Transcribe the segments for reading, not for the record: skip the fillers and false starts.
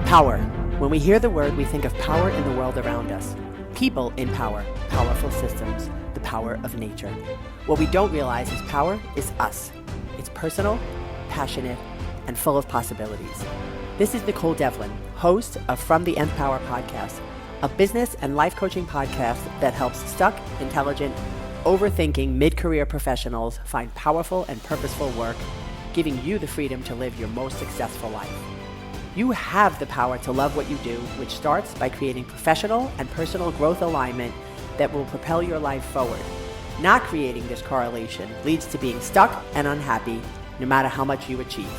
Power. When we hear the word, we think of power in the world around us. People in power, powerful systems, the power of nature. What we don't realize is power is us. It's personal, passionate, and full of possibilities. This is Nicole Devlin, host of From the Nth Power podcast, a business and life coaching podcast that helps stuck, intelligent, overthinking mid-career professionals find powerful and purposeful work, giving you the freedom to live your most successful life. You have the power to love what you do, which starts by creating professional and personal growth alignment that will propel your life forward. Not creating this correlation leads to being stuck and unhappy, no matter how much you achieve.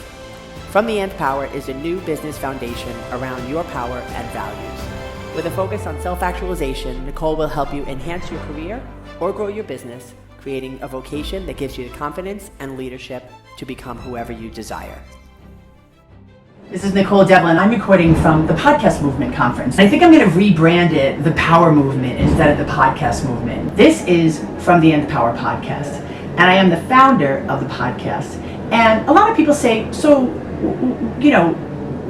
From the Nth Power is a new business foundation around your power and values. With a focus on self-actualization, Nicole will help you enhance your career or grow your business, creating a vocation that gives you the confidence and leadership to become whoever you desire. This is Nicole Devlin. I'm recording from the Podcast Movement Conference. I think I'm going to rebrand it the Power Movement instead of the Podcast Movement. This is From the Nth Power podcast, and I am the founder of the podcast. And a lot of people say, so,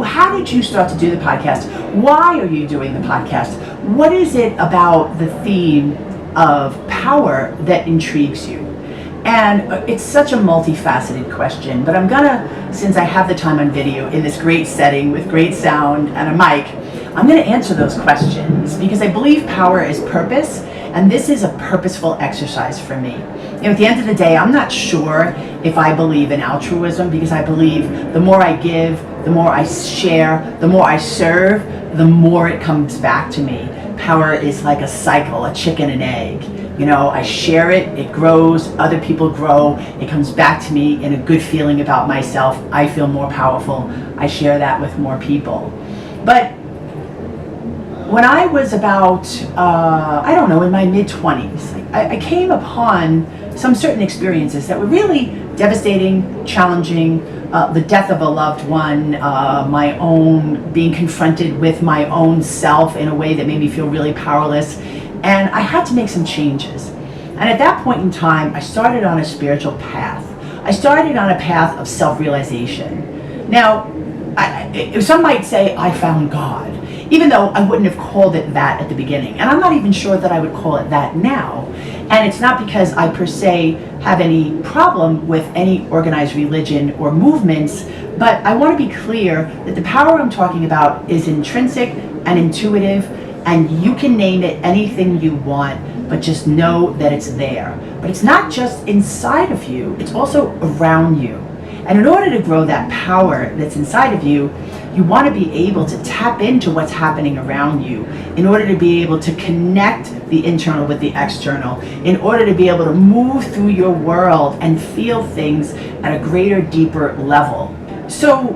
how did you start to do the podcast? Why are you doing the podcast? What is it about the theme of power that intrigues you? And it's such a multifaceted question, but I'm gonna, since I have the time on video in this great setting with great sound and a mic, I'm gonna answer those questions because I believe power is purpose, and this is a purposeful exercise for me. At the end of the day, I'm not sure if I believe in altruism, because I believe the more I give, the more I share, the more I serve, the more it comes back to me. Power is like a cycle, a chicken and egg. I share it, it grows, other people grow, it comes back to me in a good feeling about myself. I feel more powerful. I share that with more people. But when I was about, in my mid-20s, I came upon some certain experiences that were really devastating, challenging, the death of a loved one, my own being confronted with my own self in a way that made me feel really powerless. And I had to make some changes. And at that point in time, I started on a spiritual path. I started on a path of self-realization. Now, some might say I found God, even though I wouldn't have called it that at the beginning. And I'm not even sure that I would call it that now. And it's not because I per se have any problem with any organized religion or movements, but I want to be clear that the power I'm talking about is intrinsic and intuitive, and you can name it anything you want, but just know that it's there. But it's not just inside of you, it's also around you. And in order to grow that power that's inside of you, you want to be able to tap into what's happening around you in order to be able to connect the internal with the external, in order to be able to move through your world and feel things at a greater, deeper level. So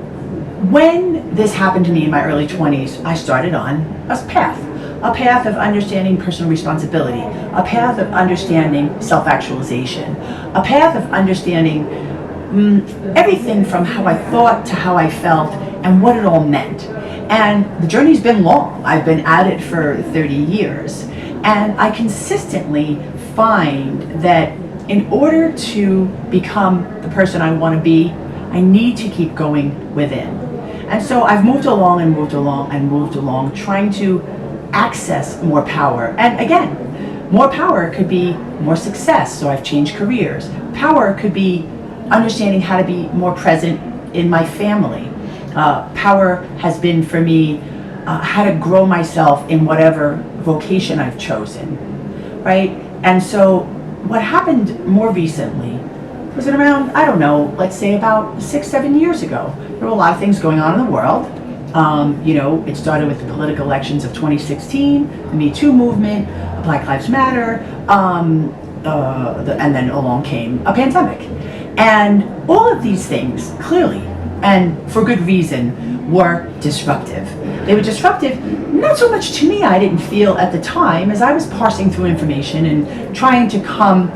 when this happened to me in my early 20s, I started on a path of understanding personal responsibility, a path of understanding self-actualization, a path of understanding everything from how I thought to how I felt and what it all meant. And the journey's been long. I've been at it for 30 years. And I consistently find that in order to become the person I want to be, I need to keep going within. And so I've moved along and moved along and moved along, trying to access more power. And again, more power could be more success, so I've changed careers. Power could be understanding how to be more present in my family. Power has been for me how to grow myself in whatever vocation I've chosen, right? And so what happened more recently was around, let's say about 6-7 years ago. There were a lot of things going on in the world. It started with the political elections of 2016, the Me Too movement, Black Lives Matter, and then along came a pandemic. And all of these things, clearly, and for good reason, were disruptive. They were disruptive, not so much to me, I didn't feel at the time, as I was parsing through information and trying to come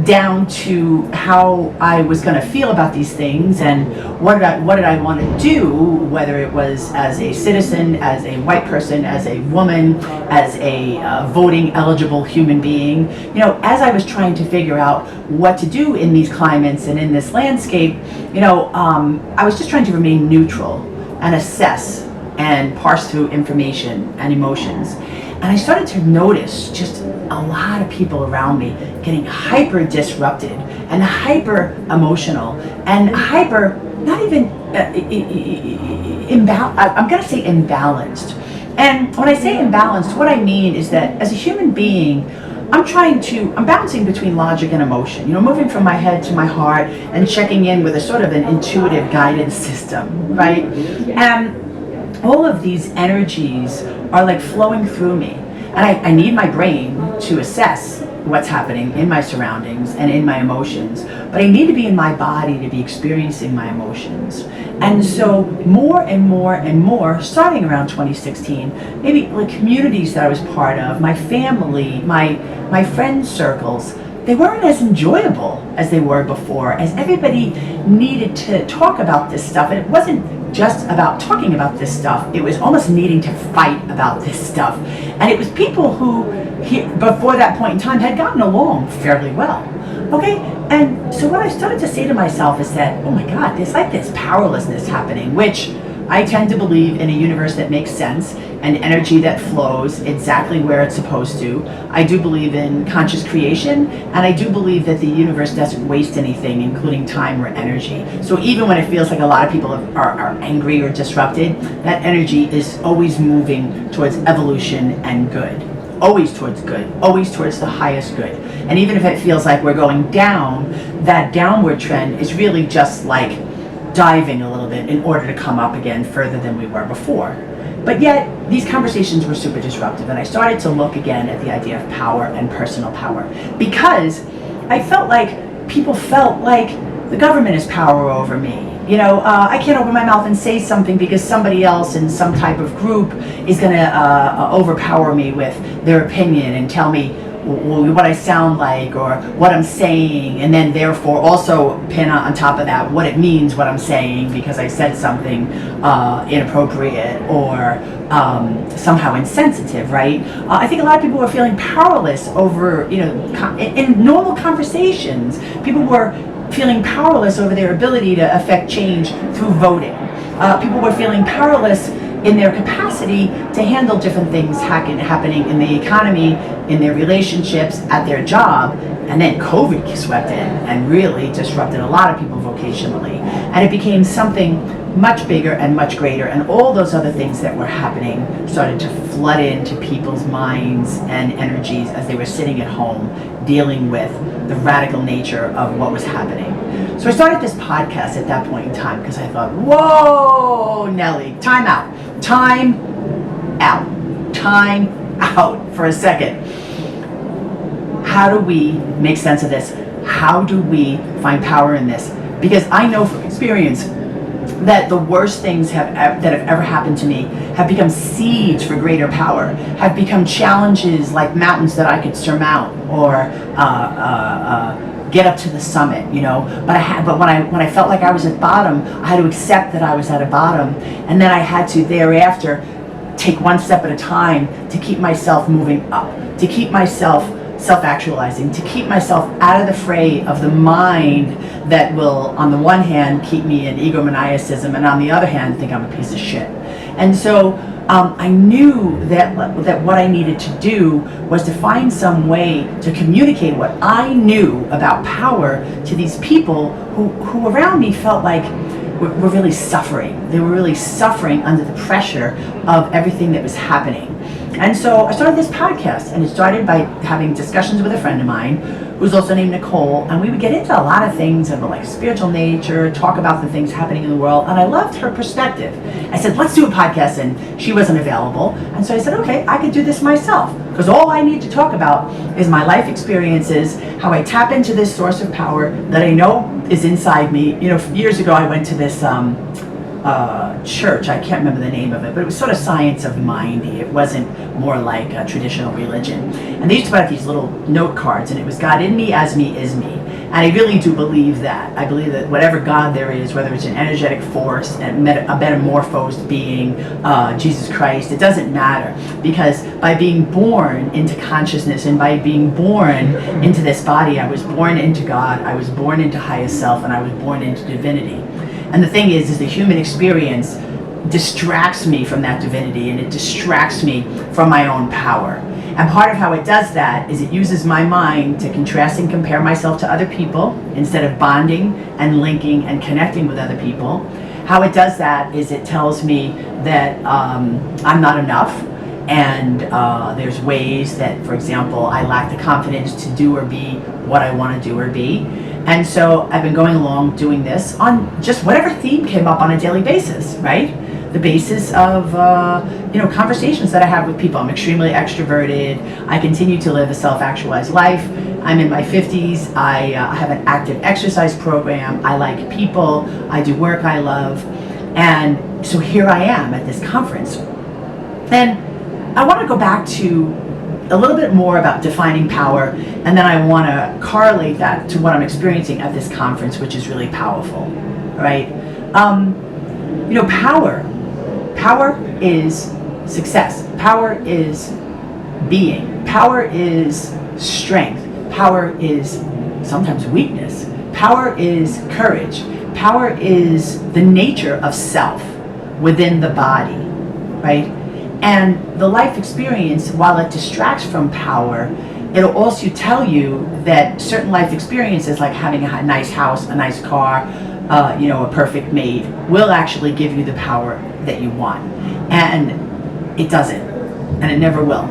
down to how I was going to feel about these things and what did I want to do, whether it was as a citizen, as a white person, as a woman, as a voting eligible human being. As I was trying to figure out what to do in these climates and in this landscape, I was just trying to remain neutral and assess and parse through information and emotions. And I started to notice just a lot of people around me getting hyper disrupted and hyper emotional and hyper, not even I'm going to say imbalanced. And when I say imbalanced, what I mean is that as a human being, I'm bouncing between logic and emotion, moving from my head to my heart and checking in with a sort of an intuitive guidance system, right? And all of these energies are like flowing through me. And I need my brain to assess what's happening in my surroundings and in my emotions, but I need to be in my body to be experiencing my emotions. And so more and more and more, starting around 2016, maybe like communities that I was part of, my family, my friend circles, they weren't as enjoyable as they were before, as everybody needed to talk about this stuff. And it wasn't just about talking about this stuff, it was almost needing to fight about this stuff. And it was people who, before that point in time, had gotten along fairly well. Okay, and so what I started to say to myself is that, oh my God, there's like this powerlessness happening, which I tend to believe in a universe that makes sense and energy that flows exactly where it's supposed to. I do believe in conscious creation, and I do believe that the universe doesn't waste anything, including time or energy. So even when it feels like a lot of people are angry or disrupted, that energy is always moving towards evolution and good. Always towards good, always towards the highest good. And even if it feels like we're going down, that downward trend is really just like diving a little bit in order to come up again further than we were before. But yet, these conversations were super disruptive, and I started to look again at the idea of power and personal power, because I felt like people felt like the government has power over me. I can't open my mouth and say something because somebody else in some type of group is going to overpower me with their opinion and tell me what I sound like or what I'm saying, and then therefore also pin on top of that what it means what I'm saying because I said something inappropriate or somehow insensitive, right? I think a lot of people were feeling powerless over, in normal conversations, people were feeling powerless over their ability to affect change through voting. People were feeling powerless in their capacity to handle different things happening in the economy, in their relationships, at their job. And then COVID swept in and really disrupted a lot of people vocationally. And it became something much bigger and much greater, and all those other things that were happening started to flood into people's minds and energies as they were sitting at home dealing with the radical nature of what was happening. So I started this podcast at that point in time because I thought, whoa, Nellie, time out for a second. How do we make sense of this? How do we find power in this? Because I know from experience that the worst things that have ever happened to me have become seeds for greater power, have become challenges like mountains that I could surmount or get up to the summit, But when I felt like I was at bottom, I had to accept that I was at a bottom, and then I had to thereafter take one step at a time to keep myself moving up, to keep myself self-actualizing, to keep myself out of the fray of the mind that will, on the one hand, keep me in egomaniacism, and on the other hand, think I'm a piece of shit. And so I knew that what I needed to do was to find some way to communicate what I knew about power to these people who around me felt like were really suffering. They were really suffering under the pressure of everything that was happening. And so I started this podcast, and it started by having discussions with a friend of mine who's also named Nicole, and we would get into a lot of things of like spiritual nature, talk about the things happening in the world, and I loved her perspective. I said, let's do a podcast, and she wasn't available, and so I said, okay, I could do this myself, because all I need to talk about is my life experiences, how I tap into this source of power that I know is inside me. Years ago I went to this church, I can't remember the name of it, but it was sort of science of mindy. It wasn't more like a traditional religion. And they used to put out these little note cards, and it was God in me, as me, is me. And I really do believe that. I believe that whatever God there is, whether it's an energetic force, a metamorphosed being, Jesus Christ, it doesn't matter. Because by being born into consciousness and by being born into this body, I was born into God, I was born into highest self, and I was born into divinity. And the thing is the human experience distracts me from that divinity, and it distracts me from my own power. And part of how it does that is it uses my mind to contrast and compare myself to other people instead of bonding and linking and connecting with other people. How it does that is it tells me that I'm not enough, and there's ways that, for example, I lack the confidence to do or be what I want to do or be. And so I've been going along doing this on just whatever theme came up on a daily basis, right? The basis of conversations that I have with people. I'm extremely extroverted. I continue to live a self-actualized life. I'm in my 50s. I have an active exercise program. I like people. I do work I love. And so here I am at this conference. And I want to go back to a little bit more about defining power, and then I want to correlate that to what I'm experiencing at this conference, which is really powerful, right? Power is success. Power is being. Power is strength. Power is sometimes weakness. Power is courage. Power is the nature of self within the body, right? And the life experience, while it distracts from power, it'll also tell you that certain life experiences, like having a nice house, a nice car, a perfect mate, will actually give you the power that you want. And it doesn't, and it never will.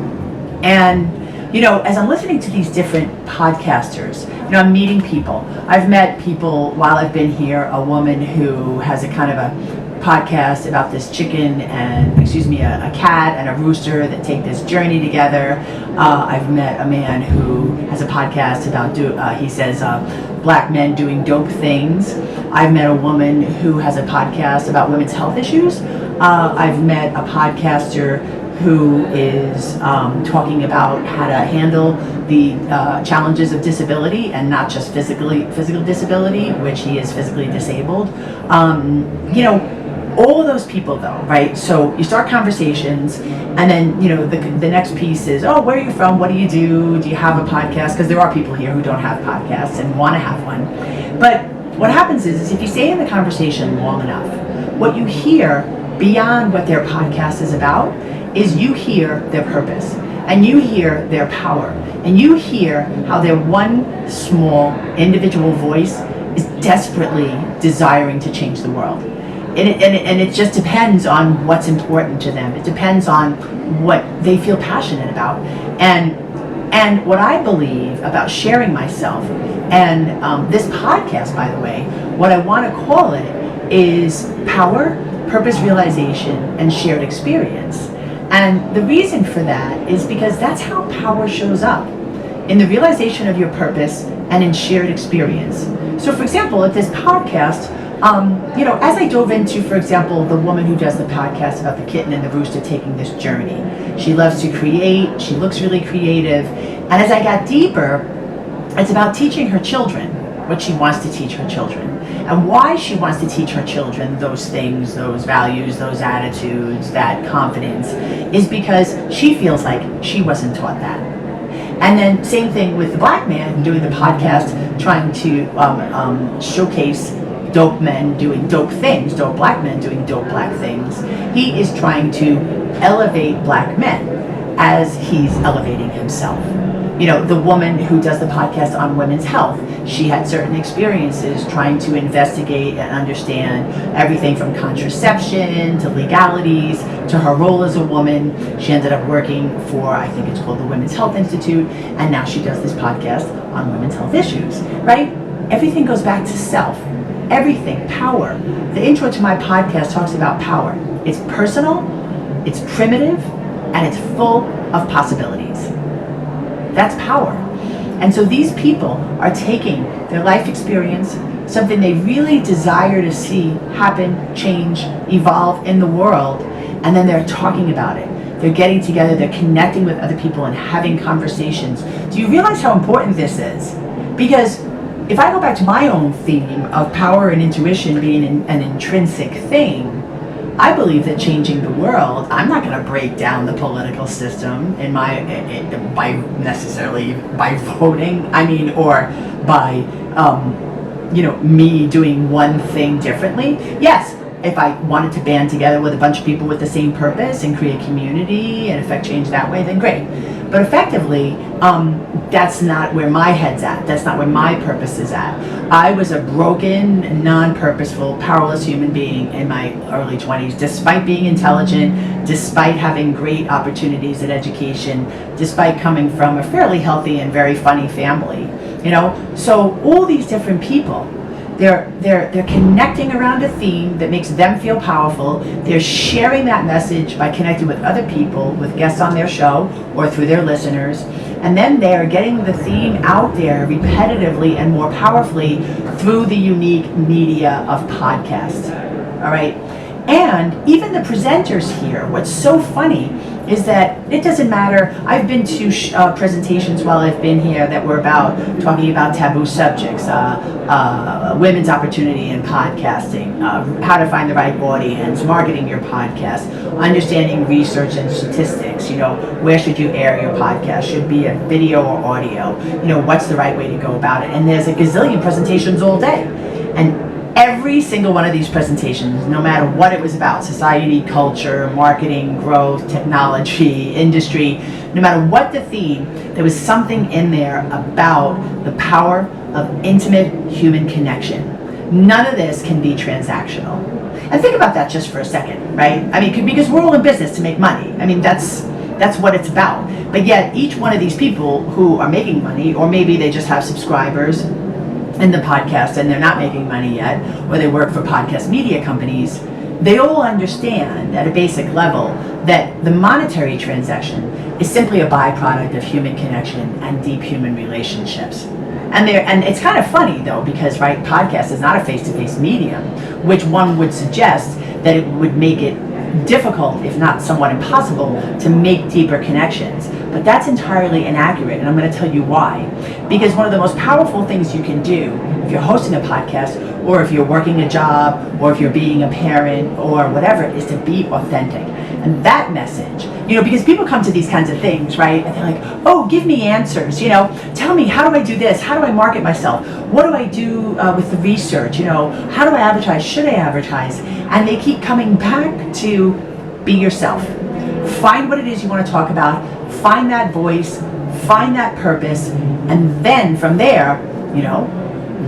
And as I'm listening to these different podcasters, I'm meeting people. I've met people while I've been here, a woman who has a kind of a podcast about this chicken and, a cat and a rooster that take this journey together. I've met a man who has a podcast about, he says, black men doing dope things. I've met a woman who has a podcast about women's health issues. I've met a podcaster who is talking about how to handle the challenges of disability, and not just physical disability, which he is physically disabled. All of those people though, right? So you start conversations, and then, the next piece is, oh, where are you from? What do you do? Do you have a podcast? Because there are people here who don't have podcasts and want to have one. But what happens is if you stay in the conversation long enough, what you hear beyond what their podcast is about is you hear their purpose, and you hear their power, and you hear how their one small individual voice is desperately desiring to change the world. And it just depends on what's important to them. It depends on what they feel passionate about. And what I believe about sharing myself, and this podcast, by the way, what I want to call it is power, purpose realization, and shared experience. And the reason for that is because that's how power shows up, in the realization of your purpose and in shared experience. So for example, at this podcast, as I dove into, for example, the woman who does the podcast about the kitten and the rooster taking this journey, she loves to create, she looks really creative, and as I got deeper, it's about teaching her children what she wants to teach her children, and why she wants to teach her children those things, those values, those attitudes, that confidence, is because she feels like she wasn't taught that. And then same thing with the black man doing the podcast, trying to showcase dope men doing dope things, dope black men doing dope black things. He is trying to elevate black men as he's elevating himself. The woman who does the podcast on women's health, she had certain experiences trying to investigate and understand everything from contraception to legalities to her role as a woman. She ended up working for, I think it's called the Women's Health Institute, and now she does this podcast on women's health issues, right? Everything goes back to self. Everything, power. The intro to my podcast talks about power. It's personal, it's primitive, and it's full of possibilities. That's power. And so these people are taking their life experience, something they really desire to see happen, change, evolve in the world, and then they're talking about it. They're getting together, they're connecting with other people and having conversations. Do you realize how important this is? Because if I go back to my own theme of power and intuition being an intrinsic thing, I believe that changing the world, I'm not going to break down the political system necessarily by voting, or by me doing one thing differently. Yes, If I wanted to band together with a bunch of people with the same purpose and create community and affect change that way, then great. But effectively, that's not where my head's at. That's not where my purpose is at. I was a broken, non-purposeful, powerless human being in my early 20s, despite being intelligent, despite having great opportunities in education, despite coming from a fairly healthy and very funny family. So all these different people, they're connecting around a theme that makes them feel powerful. They're sharing that message by connecting with other people, with guests on their show or through their listeners. And then they're getting the theme out there repetitively and more powerfully through the unique media of podcasts. All right. And even the presenters here, what's so funny is that it doesn't matter. I've been to presentations while I've been here that were talking about taboo subjects, women's opportunity in podcasting, how to find the right audience, marketing your podcast, understanding research and statistics, where should you air your podcast, should be a video or audio, what's the right way to go about it. And there's a gazillion presentations all day. And every single one of these presentations, no matter what it was about, society, culture, marketing, growth, technology, industry, no matter what the theme, there was something in there about the power of intimate human connection. None of this can be transactional. And think about that just for a second, right? Because we're all in business to make money. That's what it's about. But yet each one of these people who are making money, or maybe they just have subscribers in the podcast and they're not making money yet, or they work for podcast media companies, they all understand at a basic level that the monetary transaction is simply a byproduct of human connection and deep human relationships. And it's kind of funny though, because podcast is not a face-to-face medium, which one would suggest that it would make it difficult, if not somewhat impossible, to make deeper connections. But that's entirely inaccurate, and I'm going to tell you why. Because one of the most powerful things you can do if you're hosting a podcast, or if you're working a job, or if you're being a parent, or whatever, is to be authentic. And that message, because people come to these kinds of things, right? And they're like, oh, give me answers, tell me, how do I do this? How do I market myself? What do I do with the research? How do I advertise? Should I advertise? And they keep coming back to be yourself. Find what it is you want to talk about, find that voice, find that purpose, and then from there,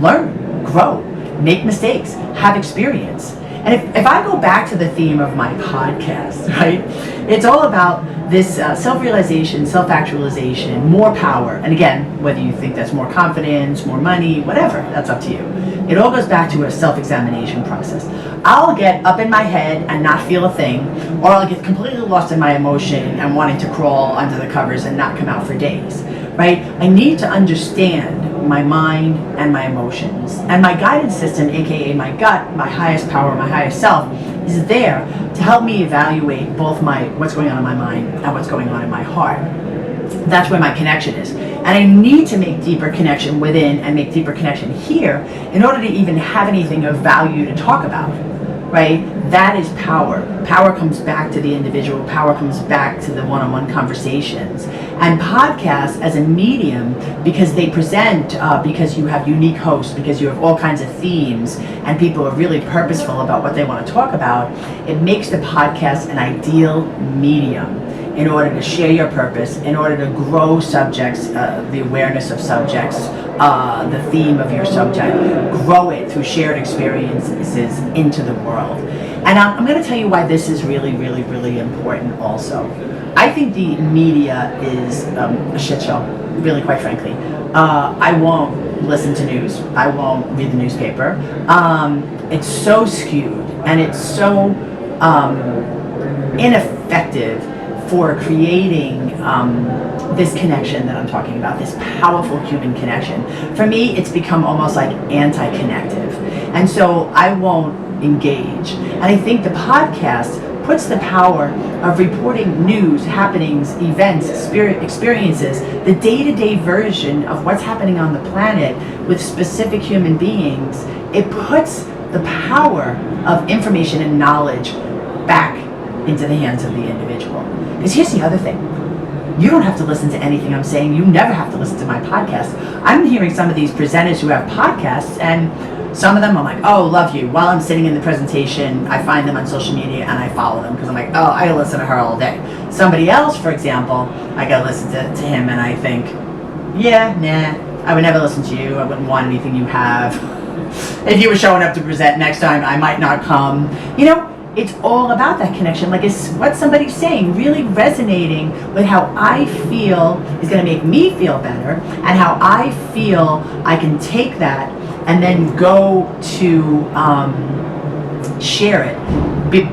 learn, grow, make mistakes, have experience. And if I go back to the theme of my podcast, right, it's all about this self-realization, self-actualization, more power. And again, whether you think that's more confidence, more money, whatever, that's up to you. It all goes back to a self-examination process. I'll get up in my head and not feel a thing, or I'll get completely lost in my emotion and wanting to crawl under the covers and not come out for days, right? I need to understand my mind and my emotions. And my guidance system, aka my gut, my highest power, my highest self, is there to help me evaluate both what's going on in my mind and what's going on in my heart. That's where my connection is. And I need to make deeper connection within and make deeper connection here in order to even have anything of value to talk about, right? That is power. Power comes back to the individual. Power comes back to the one-on-one conversations. And podcasts as a medium, because they present, because you have unique hosts, because you have all kinds of themes, and people are really purposeful about what they want to talk about, it makes the podcast an ideal medium in order to share your purpose, in order to grow subjects, the awareness of subjects, the theme of your subject, grow it through shared experiences into the world. And I'm going to tell you why this is really, really, really important also. I think the media is a shit show, really, quite frankly. I won't listen to news. I won't read the newspaper. It's so skewed, and it's so ineffective for creating this connection that I'm talking about, this powerful human connection. For me, it's become almost like anti-connective. And so I won't engage. And I think the podcast puts the power of reporting news, happenings, events, experiences, the day-to-day version of what's happening on the planet with specific human beings. It puts the power of information and knowledge back into the hands of the individual. Because here's the other thing. You don't have to listen to anything I'm saying. You never have to listen to my podcast. I'm hearing some of these presenters who have podcasts, and Some of them I'm like, oh, love you. While I'm sitting in the presentation, I find them on social media and I follow them because I'm like, oh, I gotta listen to her all day. Somebody else, for example, I gotta listen to him and I think, yeah, nah, I would never listen to you. I wouldn't want anything you have. If you were showing up to present next time, I might not come. You know, it's all about that connection. Like, is what somebody's saying really resonating with how I feel is going to make me feel better, and how I feel I can take that and then go to share it,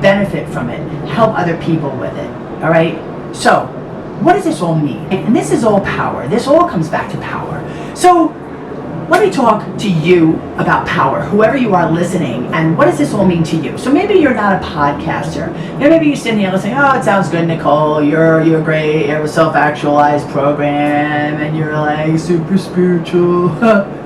benefit from it, help other people with it. All right? So, what does this all mean? And this is all power. This all comes back to power. So, let me talk to you about power, whoever you are listening, and what does this all mean to you? So maybe you're not a podcaster. You know, maybe you're sitting here listening, oh, it sounds good, Nicole, you're great, you have a self-actualized program, and you're like super spiritual.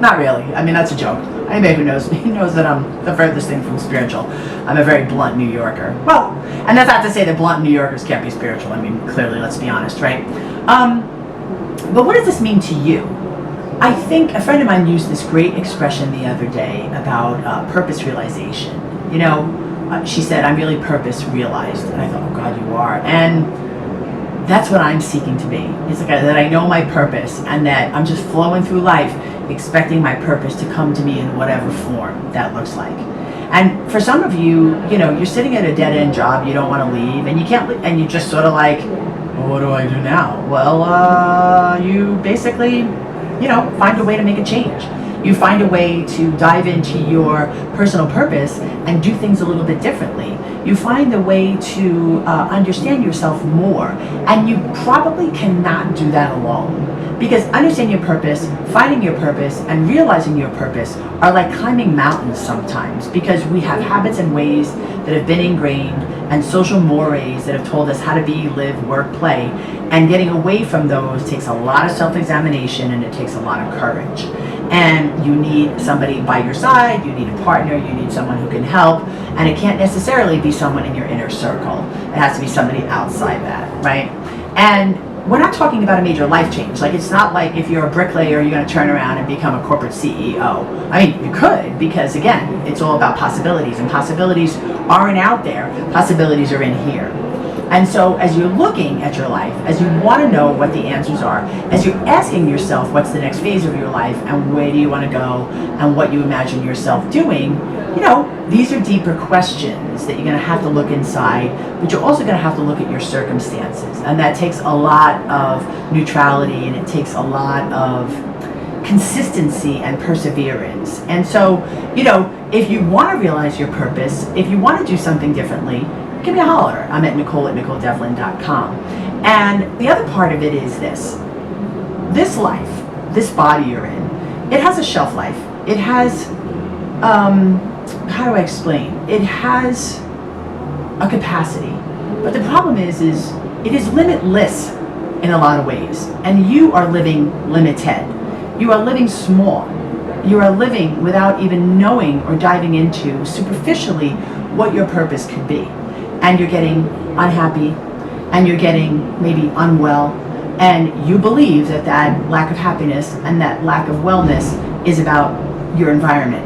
Not really. I mean, that's a joke. Anybody who knows me knows that I'm the furthest thing from spiritual. I'm a very blunt New Yorker. Well, and that's not to say that blunt New Yorkers can't be spiritual. I mean, clearly, let's be honest, right? But what does this mean to you? I think a friend of mine used this great expression the other day about purpose realization. You know, she said, I'm really purpose realized. And I thought, oh God, you are. And that's what I'm seeking to be. It's like that I know my purpose and that I'm just flowing through life expecting my purpose to come to me in whatever form that looks like. And for some of you, you know, you're sitting at a dead-end job, you don't want to leave, and you can't leave, and you just sort of like, well, what do I do now? Well, you basically, you know, find a way to make a change. You find a way to dive into your personal purpose and do things a little bit differently. You find a way to understand yourself more. And you probably cannot do that alone. Because understanding your purpose, finding your purpose, and realizing your purpose are like climbing mountains sometimes. Because we have habits and ways that have been ingrained and social mores that have told us how to be, live, work, play. And getting away from those takes a lot of self-examination and it takes a lot of courage. And you need somebody by your side, you need a partner, you need someone who can help, and it can't necessarily be someone in your inner circle. It has to be somebody outside that, right? And we're not talking about a major life change. Like, it's not like if you're a bricklayer, you're going to turn around and become a corporate CEO. I mean, you could, because again, it's all about possibilities, and possibilities aren't out there. Possibilities are in here. And so as you're looking at your life, as you want to know what the answers are, as you're asking yourself what's the next phase of your life and where do you want to go and what you imagine yourself doing, you know, these are deeper questions that you're going to have to look inside, but you're also going to have to look at your circumstances. And that takes a lot of neutrality and it takes a lot of consistency and perseverance. And so, you know, if you want to realize your purpose, if you want to do something differently, give me a holler. I'm at Nicole@NicoleDevlin.com. And the other part of it is this life, this body you're in, it has a shelf life. It has, how do I explain? It has a capacity. But the problem is it is limitless in a lot of ways. And you are living limited. You are living small. You are living without even knowing or diving into superficially what your purpose could be. And you're getting unhappy, and you're getting maybe unwell, and you believe that lack of happiness and that lack of wellness is about your environment,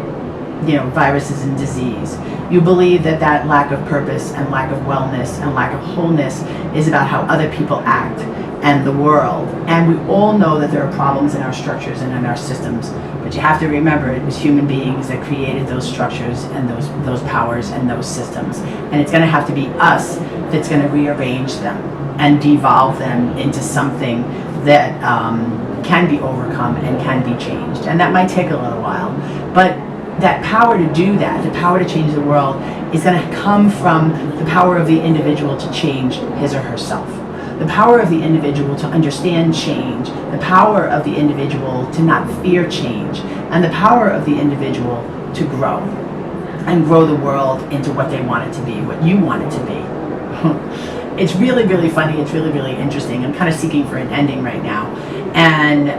you know, viruses and disease. You believe that lack of purpose and lack of wellness and lack of wholeness is about how other people act and the world. And we all know that there are problems in our structures and in our systems, but you have to remember it was human beings that created those structures and those powers and those systems. And it's going to have to be us that's going to rearrange them and devolve them into something that can be overcome and can be changed. And that might take a little while, but that power to do that, the power to change the world, is going to come from the power of the individual to change his or herself. The power of the individual to understand change, the power of the individual to not fear change, and the power of the individual to grow and grow the world into what they want it to be, what you want it to be. It's really, really funny. It's really, really interesting. I'm kind of seeking for an ending right now. And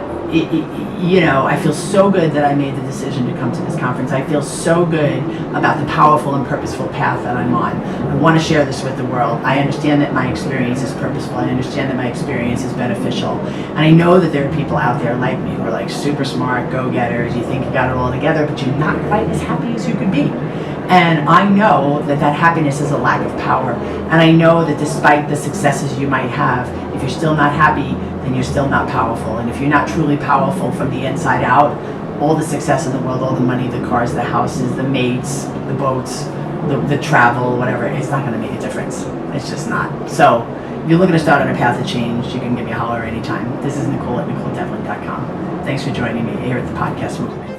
I feel so good that I made the decision to come to this conference. I feel so good about the powerful and purposeful path that I'm on. I want to share this with the world. I understand that my experience is purposeful. I understand that my experience is beneficial. And I know that there are people out there like me who are like super smart, go-getters. You think you got it all together, but you're not quite as happy as you could be. And I know that that happiness is a lack of power. And I know that despite the successes you might have, if you're still not happy, then you're still not powerful. And if you're not truly powerful from the inside out, all the success in the world, all the money, the cars, the houses, the mates, the boats, the travel, whatever, it's not going to make a difference. It's just not. So if you're looking to start on a path of change, you can give me a holler anytime. This is Nicole at NicoleDevlin.com. Thanks for joining me here at the podcast movement.